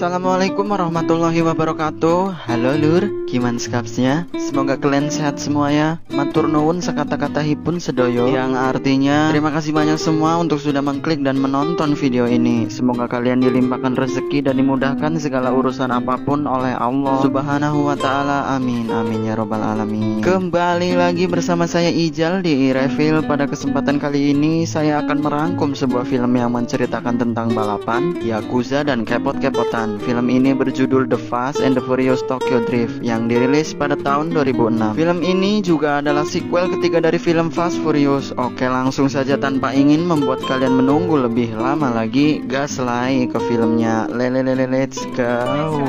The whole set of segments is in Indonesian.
Assalamualaikum warahmatullahi wabarakatuh. Halo lur, gimana skapsnya? Semoga kalian sehat semua ya. Matur nuwun sekata-katahipun sedoyo, yang artinya terima kasih banyak semua untuk sudah mengklik dan menonton video ini. Semoga kalian dilimpahkan rezeki dan dimudahkan segala urusan apapun oleh Allah Subhanahu wa ta'ala. Amin amin ya robbal alamin. Kembali lagi bersama saya Ijal di Review. Pada kesempatan kali ini saya akan merangkum sebuah film yang menceritakan tentang balapan, yakuza, dan kepot-kepotan. Film ini berjudul The Fast and the Furious Tokyo Drift yang dirilis pada tahun 2006. Film ini juga adalah sequel ketiga dari film Fast Furious. Oke, langsung saja tanpa ingin membuat kalian menunggu lebih lama lagi, gaslay ke filmnya. Let's go.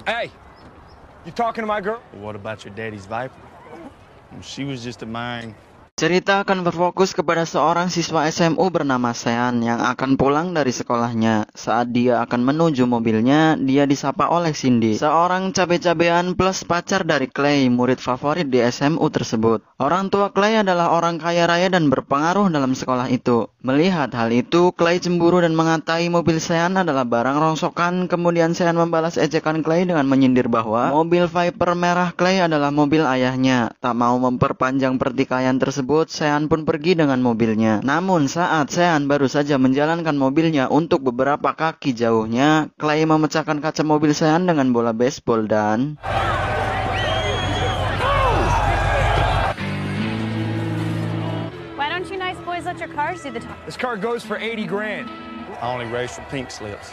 Hey, you talking to my girl? What about your daddy's Viper? She was just admiring. Cerita akan berfokus kepada seorang siswa SMU bernama Sean yang akan pulang dari sekolahnya. Saat dia akan menuju mobilnya, dia disapa oleh Cindy, seorang cabe-cabean plus pacar dari Clay, murid favorit di SMU tersebut. Orang tua Clay adalah orang kaya raya dan berpengaruh dalam sekolah itu. Melihat hal itu, Clay cemburu dan mengatai mobil Sean adalah barang rongsokan. Kemudian Sean membalas ejekan Clay dengan menyindir bahwa mobil Viper merah Clay adalah mobil ayahnya. Tak mau memperpanjang pertikaian tersebut, Sean pun pergi dengan mobilnya. Namun saat Sean baru saja menjalankan mobilnya untuk beberapa kaki jauhnya, Clay memecahkan kaca mobil Sean dengan bola baseball dan Why don't you nice boys let your cars do the talk? This car goes for 80 grand. I only race for pink slips.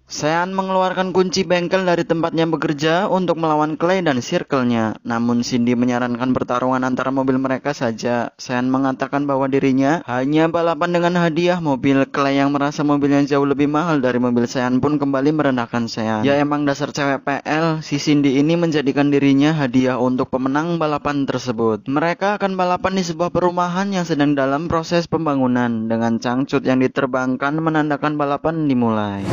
Sean mengeluarkan kunci bengkel dari tempatnya bekerja untuk melawan Clay dan circle-nya. Namun Cindy menyarankan pertarungan antara mobil mereka saja. Sean mengatakan bahwa dirinya hanya balapan dengan hadiah mobil. Clay yang merasa mobilnya jauh lebih mahal dari mobil Sean pun kembali merendahkan Sean. Ya emang dasar cewek PL, si Cindy ini menjadikan dirinya hadiah untuk pemenang balapan tersebut. Mereka akan balapan di sebuah perumahan yang sedang dalam proses pembangunan. Dengan cangcut yang diterbangkan menandakan balapan dimulai.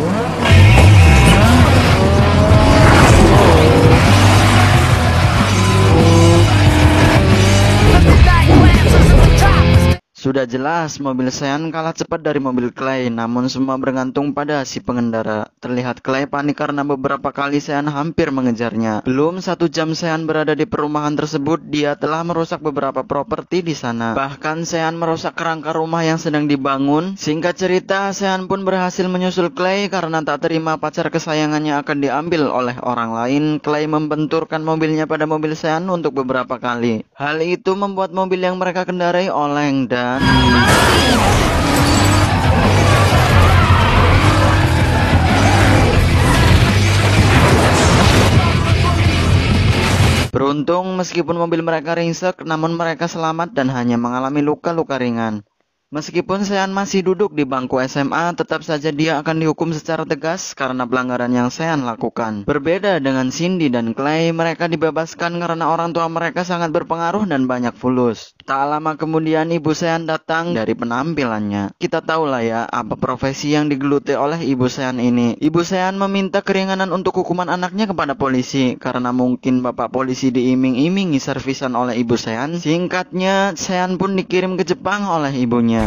Sudah jelas mobil Sean kalah cepat dari mobil Clay, namun semua bergantung pada si pengendara. Terlihat Clay panik karena beberapa kali Sean hampir mengejarnya. Belum 1 jam Sean berada di perumahan tersebut, dia telah merusak beberapa properti di sana. Bahkan Sean merusak kerangka rumah yang sedang dibangun. Singkat cerita, Sean pun berhasil menyusul Clay karena tak terima pacar kesayangannya akan diambil oleh orang lain. Clay membenturkan mobilnya pada mobil Sean untuk beberapa kali. Hal itu membuat mobil yang mereka kendarai oleng dan beruntung meskipun mobil mereka ringsek, namun mereka selamat dan hanya mengalami luka-luka ringan. Meskipun Sean masih duduk di bangku SMA, tetap saja dia akan dihukum secara tegas karena pelanggaran yang Sean lakukan. Berbeda dengan Cindy dan Clay, mereka dibebaskan karena orang tua mereka sangat berpengaruh dan banyak fulus. Tak lama kemudian ibu Sean datang. Dari penampilannya kita tahu lah ya apa profesi yang digeluti oleh ibu Sean ini. Ibu Sean meminta keringanan untuk hukuman anaknya kepada polisi karena mungkin bapak polisi diiming-imingi servisan oleh ibu Sean. Singkatnya, Sean pun dikirim ke Jepang oleh ibunya.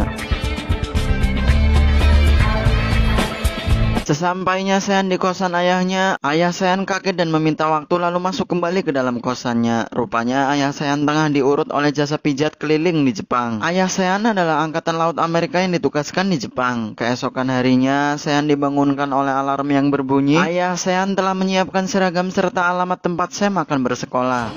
Sesampainya Sean di kosan ayahnya, ayah Sean kaget dan meminta waktu lalu masuk kembali ke dalam kosannya. Rupanya ayah Sean tengah diurut oleh jasa pijat keliling di Jepang. Ayah Sean adalah angkatan laut Amerika yang ditugaskan di Jepang. Keesokan harinya, Sean dibangunkan oleh alarm yang berbunyi. Ayah Sean telah menyiapkan seragam serta alamat tempat Sean akan bersekolah.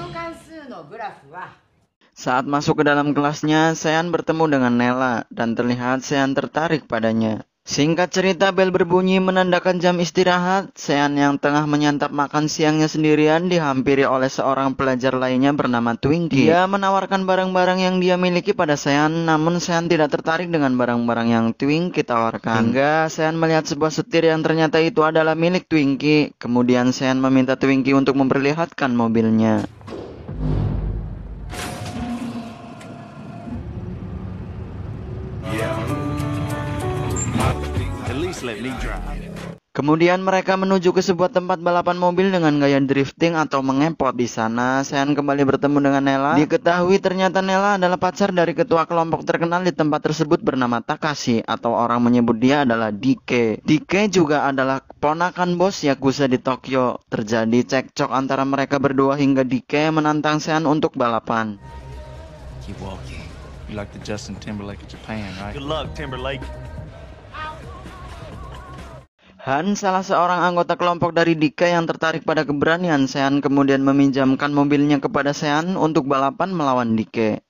Saat masuk ke dalam kelasnya, Sean bertemu dengan Nella dan terlihat Sean tertarik padanya. Singkat cerita, bel berbunyi menandakan jam istirahat. Sean yang tengah menyantap makan siangnya sendirian dihampiri oleh seorang pelajar lainnya bernama Twinkie. Dia menawarkan barang-barang yang dia miliki pada Sean, namun Sean tidak tertarik dengan barang-barang yang Twinkie tawarkan. Hingga Sean melihat sebuah setir yang ternyata itu adalah milik Twinkie. Kemudian Sean meminta Twinkie untuk memperlihatkan mobilnya. At least let me drive. Kemudian mereka menuju ke sebuah tempat balapan mobil dengan gaya drifting atau mengepot. Di sana, Sean kembali bertemu dengan Nella. Diketahui ternyata Nella adalah pacar dari ketua kelompok terkenal di tempat tersebut bernama Takashi, atau orang menyebut dia adalah Dike. Dike juga adalah ponakan bos Yakuza di Tokyo. Terjadi cekcok antara mereka berdua hingga Dike menantang Sean untuk balapan. Keep walking. You like the Justin Timberlake of Japan, right? Good luck, Timberlake. Han, salah seorang anggota kelompok dari Dike yang tertarik pada keberanian Sean, kemudian meminjamkan mobilnya kepada Sean untuk balapan melawan Dike.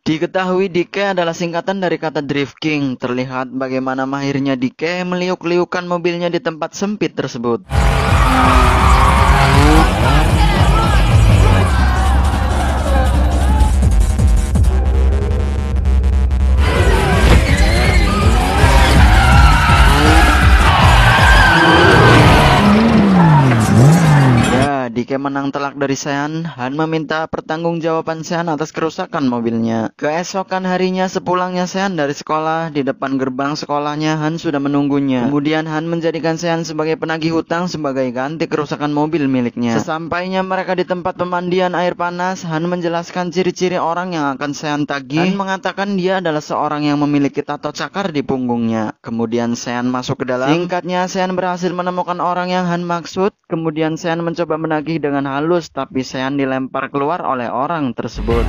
Diketahui Dike adalah singkatan dari kata Drift King. Terlihat bagaimana mahirnya Dike meliuk-liukan mobilnya di tempat sempit tersebut. Dike menang telak dari Sean. Han meminta pertanggungjawaban Sean atas kerusakan mobilnya. Keesokan harinya sepulangnya Sean dari sekolah, di depan gerbang sekolahnya Han sudah menunggunya. Kemudian Han menjadikan Sean sebagai penagih hutang sebagai ganti kerusakan mobil miliknya. Sesampainya mereka di tempat pemandian air panas, Han menjelaskan ciri-ciri orang yang akan Sean tagih. Han mengatakan dia adalah seorang yang memiliki tato cakar di punggungnya. Kemudian Sean masuk ke dalam. Singkatnya, Sean berhasil menemukan orang yang Han maksud. Kemudian Sean mencoba menagih dengan halus, tapi Sean dilempar keluar oleh orang tersebut.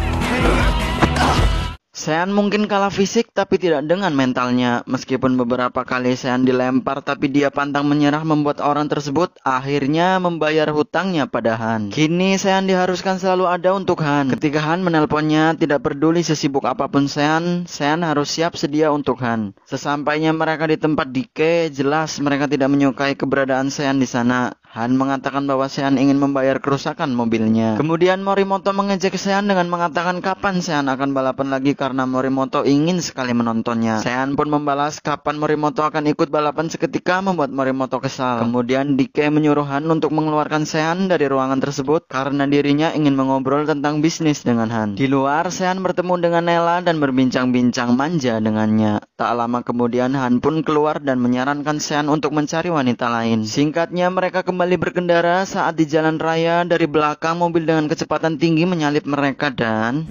Sean mungkin kalah fisik tapi tidak dengan mentalnya. Meskipun beberapa kali Sean dilempar tapi dia pantang menyerah, membuat orang tersebut akhirnya membayar hutangnya pada Han. Kini Sean diharuskan selalu ada untuk Han. Ketika Han menelponnya, tidak peduli sesibuk apapun Sean harus siap sedia untuk Han. Sesampainya mereka di tempat Dike, jelas mereka tidak menyukai keberadaan Sean di sana. Han mengatakan bahwa Sean ingin membayar kerusakan mobilnya. Kemudian Morimoto mengejek Sean dengan mengatakan kapan Sean akan balapan lagi karena Morimoto ingin sekali menontonnya. Sean pun membalas kapan Morimoto akan ikut balapan seketika, membuat Morimoto kesal. Kemudian Dike menyuruh Han untuk mengeluarkan Sean dari ruangan tersebut karena dirinya ingin mengobrol tentang bisnis dengan Han. Di luar, Sean bertemu dengan Nella dan berbincang-bincang manja dengannya. Tak lama kemudian Han pun keluar dan menyarankan Sean untuk mencari wanita lain. Singkatnya, mereka kembali berkendara. Saat di jalan raya, dari belakang mobil dengan kecepatan tinggi menyalip mereka dan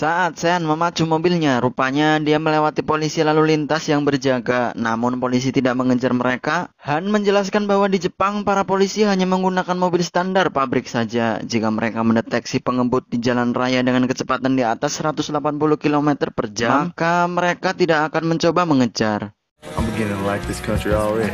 saat Sean memacu mobilnya, rupanya dia melewati polisi lalu lintas yang berjaga. Namun polisi tidak mengejar mereka. Han menjelaskan bahwa di Jepang para polisi hanya menggunakan mobil standar pabrik saja. Jika mereka mendeteksi pengebut di jalan raya dengan kecepatan di atas 180 km per jam, maka mereka tidak akan mencoba mengejar. I'm beginning to like this country already.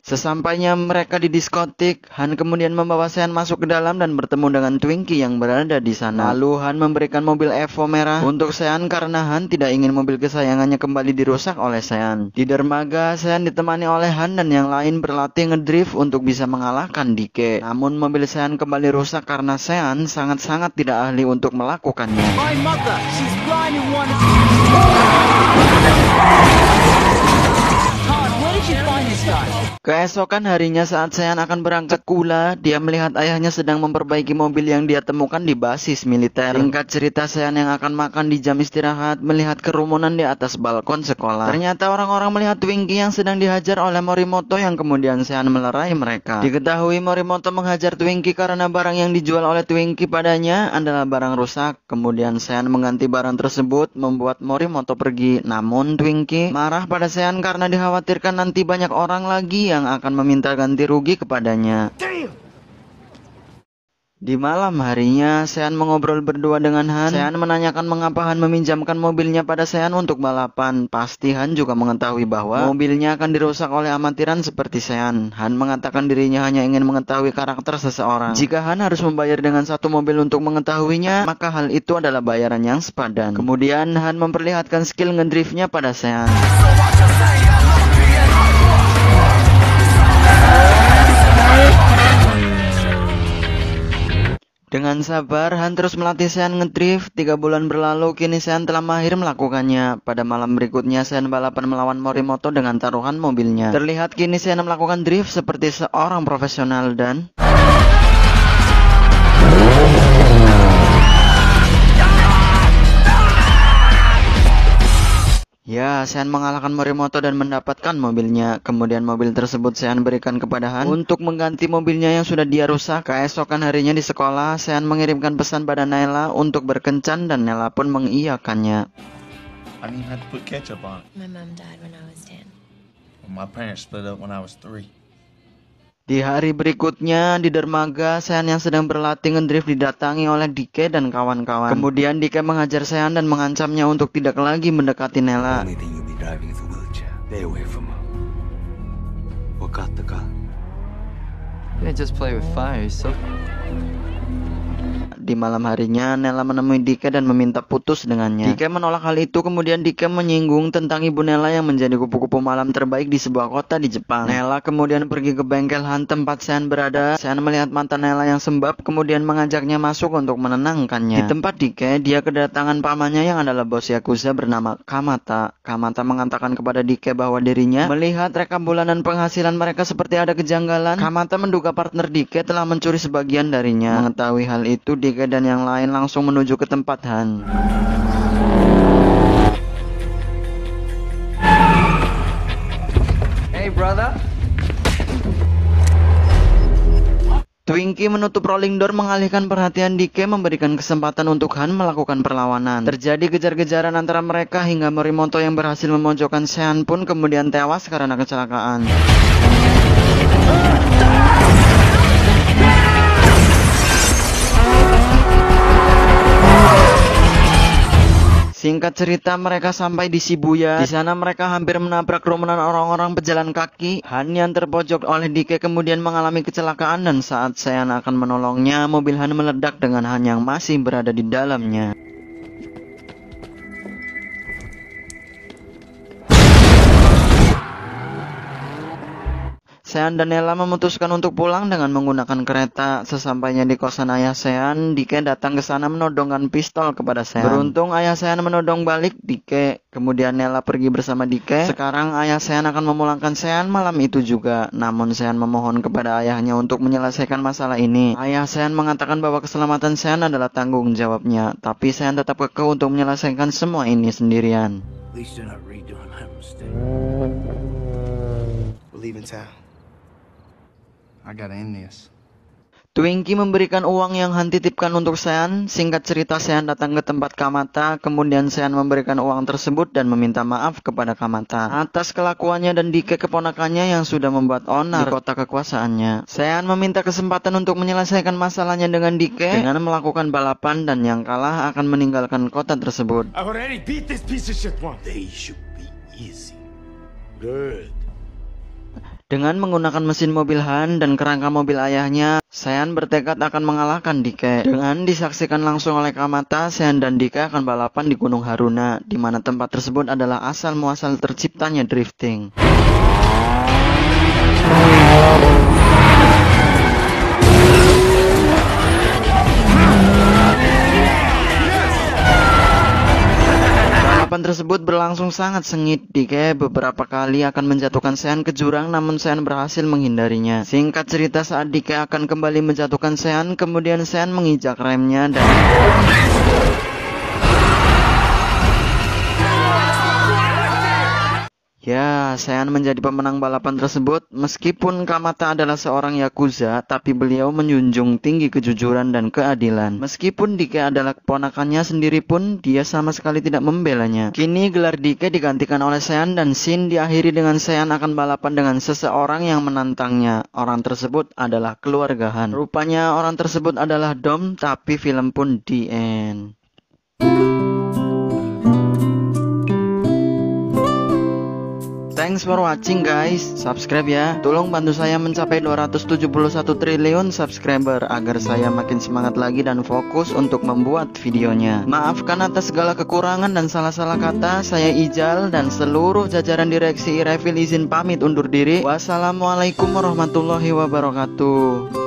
Sesampainya mereka di diskotik, Han kemudian membawa Sean masuk ke dalam dan bertemu dengan Twinkie yang berada di sana. Lalu Han memberikan mobil Evo merah untuk Sean karena Han tidak ingin mobil kesayangannya kembali dirusak oleh Sean. Di dermaga, Sean ditemani oleh Han dan yang lain berlatih ngedrift untuk bisa mengalahkan Dike. Namun mobil Sean kembali rusak karena Sean sangat-sangat tidak ahli untuk melakukannya. Keesokan harinya saat Sean akan berangkat Kula, dia melihat ayahnya sedang memperbaiki mobil yang dia temukan di basis militer. Singkat cerita, Sean yang akan makan di jam istirahat melihat kerumunan di atas balkon sekolah. Ternyata orang-orang melihat Twinkie yang sedang dihajar oleh Morimoto yang kemudian Sean melerai mereka. Diketahui Morimoto menghajar Twinkie karena barang yang dijual oleh Twinkie padanya adalah barang rusak. Kemudian Sean mengganti barang tersebut, membuat Morimoto pergi. Namun Twinkie marah pada Sean karena dikhawatirkan nanti banyak orang lagi yang akan meminta ganti rugi kepadanya. Di malam harinya, Sean mengobrol berdua dengan Han. Sean menanyakan mengapa Han meminjamkan mobilnya pada Sean untuk balapan. Pasti Han juga mengetahui bahwa mobilnya akan dirusak oleh amatiran seperti Sean. Han mengatakan dirinya hanya ingin mengetahui karakter seseorang. Jika Han harus membayar dengan satu mobil untuk mengetahuinya, maka hal itu adalah bayaran yang sepadan. Kemudian Han memperlihatkan skill ngedriftnya pada Sean. Dengan sabar, Han terus melatih Sean ngedrift. 3 bulan berlalu, kini Sean telah mahir melakukannya. Pada malam berikutnya, Sean balapan melawan Morimoto dengan taruhan mobilnya. Terlihat kini Sean melakukan drift seperti seorang profesional dan... Ya, Sean mengalahkan Morimoto dan mendapatkan mobilnya. Kemudian mobil tersebut Sean berikan kepada Han untuk mengganti mobilnya yang sudah dia rusak. Keesokan harinya di sekolah, Sean mengirimkan pesan pada Nayla untuk berkencan dan Nayla pun mengiyakannya. I didn't have to put ketchup on it. My mom died when I was 10. My parents split up when I was 3. Di hari berikutnya di dermaga, Sean yang sedang berlatih ngedrift didatangi oleh Dike dan kawan-kawan. Kemudian Dike mengajar Sean dan mengancamnya untuk tidak lagi mendekati Nayla. Only thing you'll be driving is a wheelchair. Stay away from her. Wakata. Yeah, just play with fire, so. Di malam harinya, Nayla menemui Dike dan meminta putus dengannya. Dike menolak hal itu, kemudian Dike menyinggung tentang ibu Nayla yang menjadi kupu-kupu malam terbaik di sebuah kota di Jepang. Nayla kemudian pergi ke bengkel Han tempat Sean berada. Sean melihat mantan Nayla yang sembab, kemudian mengajaknya masuk untuk menenangkannya. Di tempat Dike, dia kedatangan pamannya yang adalah bos Yakuza bernama Kamata. Kamata mengatakan kepada Dike bahwa dirinya melihat rekap bulanan penghasilan mereka seperti ada kejanggalan. Kamata menduga partner Dike telah mencuri sebagian darinya. Mengetahui hal itu, Dike dan yang lain langsung menuju ke tempat Han. Hey, brother. Twinkie menutup rolling door mengalihkan perhatian Dike, memberikan kesempatan untuk Han melakukan perlawanan. Terjadi kejar-kejaran antara mereka hingga Morimoto yang berhasil memojokkan Sean pun kemudian tewas karena kecelakaan. Singkat cerita, mereka sampai di Shibuya. Di sana mereka hampir menabrak kerumunan orang-orang pejalan kaki. Han yang terpojok oleh Dike kemudian mengalami kecelakaan dan saat Sean akan menolongnya, mobil Han meledak dengan Han yang masih berada di dalamnya. Sean dan Nayla memutuskan untuk pulang dengan menggunakan kereta. Sesampainya di kosan ayah Sean, Dike datang ke sana menodongkan pistol kepada Sean. Beruntung ayah Sean menodong balik Dike. Kemudian Nayla pergi bersama Dike. Sekarang ayah Sean akan memulangkan Sean malam itu juga. Namun Sean memohon kepada ayahnya untuk menyelesaikan masalah ini. Ayah Sean mengatakan bahwa keselamatan Sean adalah tanggung jawabnya. Tapi Sean tetap kekeh untuk menyelesaikan semua ini sendirian. At least you're not redoing that mistake. We're leaving town. I gotta end this. Twinkie memberikan uang yang Han titipkan untuk Sean. Singkat cerita, Sean datang ke tempat Kamata. Kemudian Sean memberikan uang tersebut dan meminta maaf kepada Kamata atas kelakuannya dan Dike keponakannya yang sudah membuat onar di kota kekuasaannya. Sean meminta kesempatan untuk menyelesaikan masalahnya dengan Dike dengan melakukan balapan dan yang kalah akan meninggalkan kota tersebut. I already beat this piece of shit once. They should be easy. Good. Dengan menggunakan mesin mobil Han dan kerangka mobil ayahnya, Sean bertekad akan mengalahkan Dike. Dengan disaksikan langsung oleh Kamata, Sean dan Dike akan balapan di Gunung Haruna, di mana tempat tersebut adalah asal muasal terciptanya drifting. Balapan tersebut berlangsung sangat sengit. Dike beberapa kali akan menjatuhkan Sean ke jurang, namun Sean berhasil menghindarinya. Singkat cerita, saat Dike akan kembali menjatuhkan Sean, kemudian Sean menginjak remnya dan... Ya, Sean menjadi pemenang balapan tersebut. Meskipun Kamata adalah seorang Yakuza, tapi beliau menjunjung tinggi kejujuran dan keadilan. Meskipun Dike adalah keponakannya sendiri pun, dia sama sekali tidak membelanya. Kini gelar Dike digantikan oleh Sean dan scene diakhiri dengan Sean akan balapan dengan seseorang yang menantangnya. Orang tersebut adalah keluarga Han. Rupanya orang tersebut adalah Dom, tapi film pun the end. Thanks for watching guys. Subscribe ya. Tolong bantu saya mencapai 271 triliun subscriber agar saya makin semangat lagi dan fokus untuk membuat videonya. Maafkan atas segala kekurangan dan salah-salah kata. Saya Ijal dan seluruh jajaran direksi Irevil izin pamit undur diri. Wassalamualaikum warahmatullahi wabarakatuh.